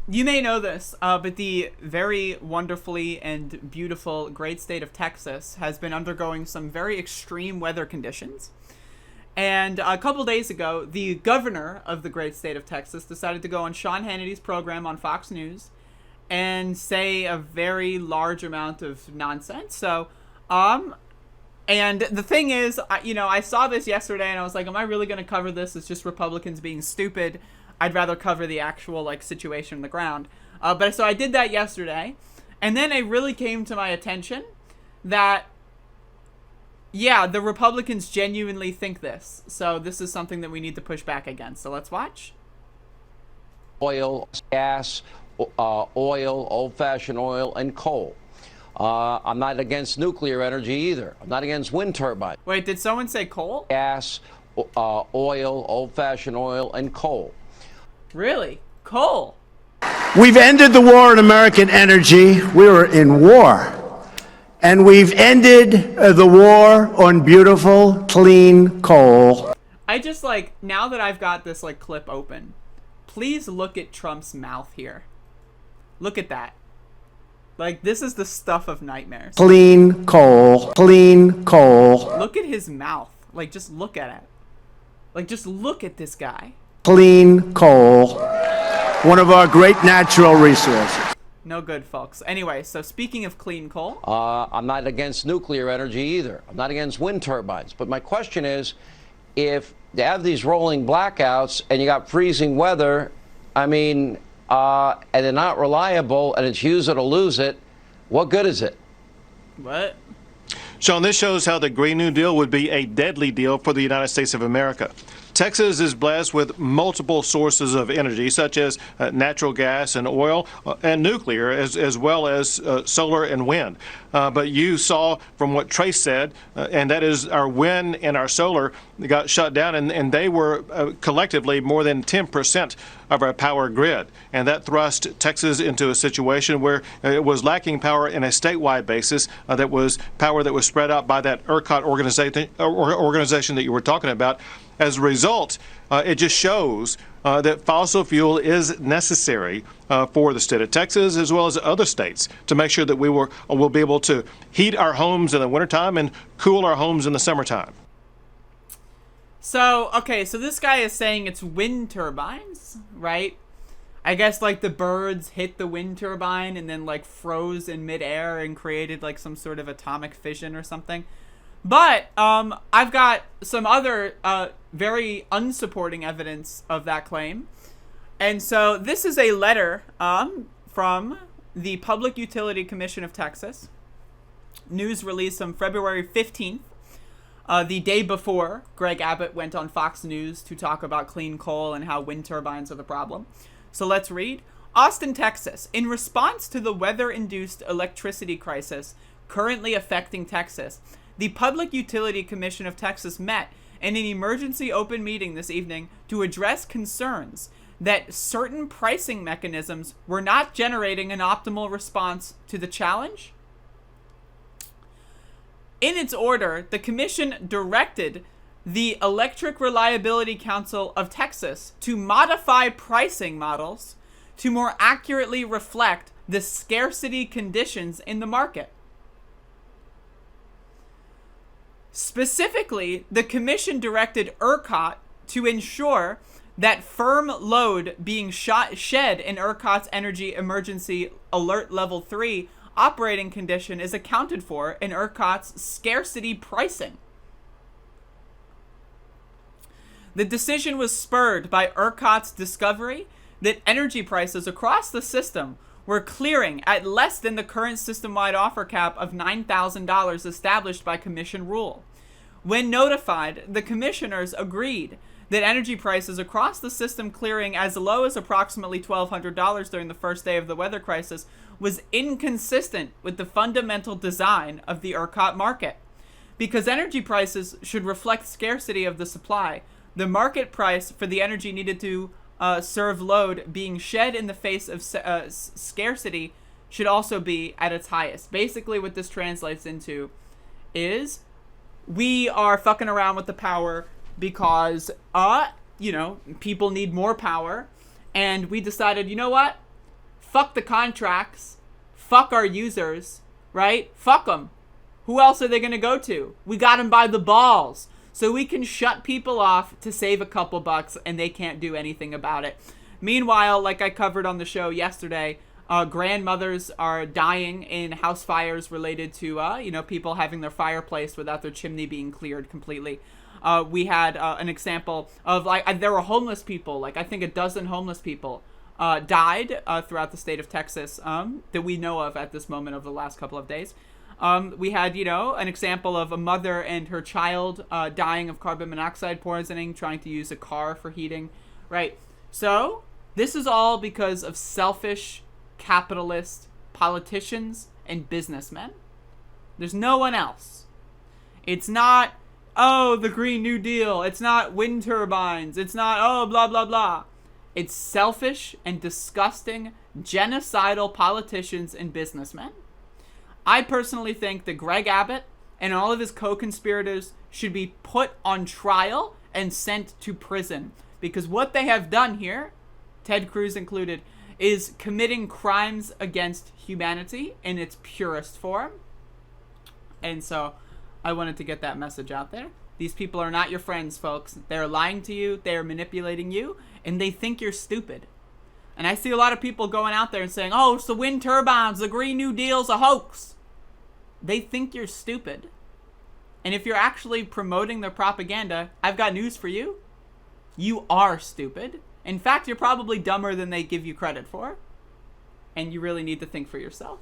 You may know this, but the very wonderfully and beautiful great state of Texas has been undergoing some very extreme weather conditions. And a couple days ago, the governor of the great state of Texas decided to go on Sean Hannity's program on Fox News and say a very large amount of nonsense. And the thing is, I saw this yesterday and I was like, am I really going to cover this? It's just Republicans being stupid. I'd rather cover the actual situation on the ground. But so I did that yesterday, and then it really came to my attention that yeah, the Republicans genuinely think this. So this is something that we need to push back against. So let's watch. Oil, gas, oil, old-fashioned oil, and coal. I'm not against nuclear energy either. I'm not against wind turbines. Wait, did someone say coal? Gas, oil, old-fashioned oil, and coal. Really? Coal? We've ended the war on American energy. We were in war. And we've ended the war on beautiful, clean coal. I just now that I've got this clip open, please look at Trump's mouth here. Look at that. This is the stuff of nightmares. Clean coal. Clean coal. Look at his mouth. Just look at it. Just look at this guy. Clean coal. One of our great natural resources. No good, folks. Anyway, so speaking of clean coal. I'm not against nuclear energy either. I'm not against wind turbines. But my question is, if they have these rolling blackouts and you got freezing weather, and they're not reliable and it's use it or lose it, what good is it? What? Sean, this shows how the Green New Deal would be a deadly deal for the United States of America. Texas is blessed with multiple sources of energy, such as natural gas and oil and nuclear, as well as solar and wind. But you saw from what Trace said, and that is our wind and our solar got shut down, and they were collectively more than 10% of our power grid. And that thrust Texas into a situation where it was lacking power in a statewide basis, that was power that was spread out by that ERCOT organization that you were talking about. As a result, it just shows that fossil fuel is necessary for the state of Texas as well as other states to make sure that we will be able to heat our homes in the wintertime and cool our homes in the summertime. So, okay, so this guy is saying it's wind turbines, right? I guess the birds hit the wind turbine and then froze in midair and created some sort of atomic fission or something. But I've got some other very unsupporting evidence of that claim. And so this is a letter from the Public Utility Commission of Texas. News release on February 15th, the day before Greg Abbott went on Fox News to talk about clean coal and how wind turbines are the problem. So let's read. Austin, Texas. In response to the weather-induced electricity crisis currently affecting Texas, the Public Utility Commission of Texas met in an emergency open meeting this evening to address concerns that certain pricing mechanisms were not generating an optimal response to the challenge. In its order, the commission directed the Electric Reliability Council of Texas to modify pricing models to more accurately reflect the scarcity conditions in the market. Specifically, the commission directed ERCOT to ensure that firm load being shed in ERCOT's Energy Emergency Alert Level 3 operating condition is accounted for in ERCOT's scarcity pricing. The decision was spurred by ERCOT's discovery that energy prices across the system were clearing at less than the current system-wide offer cap of $9,000 established by commission rule. When notified, the commissioners agreed that energy prices across the system clearing as low as approximately $1,200 during the first day of the weather crisis was inconsistent with the fundamental design of the ERCOT market. Because energy prices should reflect scarcity of the supply, the market price for the energy needed to serve load being shed in the face of scarcity should also be at its highest. Basically, what this translates into is we are fucking around with the power because, people need more power. And we decided, you know what? Fuck the contracts. Fuck our users, right? Fuck them. Who else are they going to go to? We got them by the balls. So we can shut people off to save a couple bucks, and they can't do anything about it. Meanwhile, like I covered on the show yesterday, grandmothers are dying in house fires related to, people having their fireplace without their chimney being cleared completely. We had an example of, there were homeless people, I think a dozen homeless people died throughout the state of Texas that we know of at this moment of the last couple of days. We had, an example of a mother and her child dying of carbon monoxide poisoning, trying to use a car for heating, right? So this is all because of selfish capitalist politicians and businessmen. There's no one else. It's not, the Green New Deal. It's not wind turbines. It's not, blah, blah, blah. It's selfish and disgusting genocidal politicians and businessmen. I personally think that Greg Abbott and all of his co-conspirators should be put on trial and sent to prison, because what they have done here, Ted Cruz included, is committing crimes against humanity in its purest form. And so I wanted to get that message out there. These people are not your friends, folks. They're lying to you, they're manipulating you, and they think you're stupid. And I see a lot of people going out there and saying, it's the wind turbines, the Green New Deal's a hoax. They think you're stupid. And if you're actually promoting their propaganda, I've got news for you. You are stupid. In fact, you're probably dumber than they give you credit for. And you really need to think for yourself.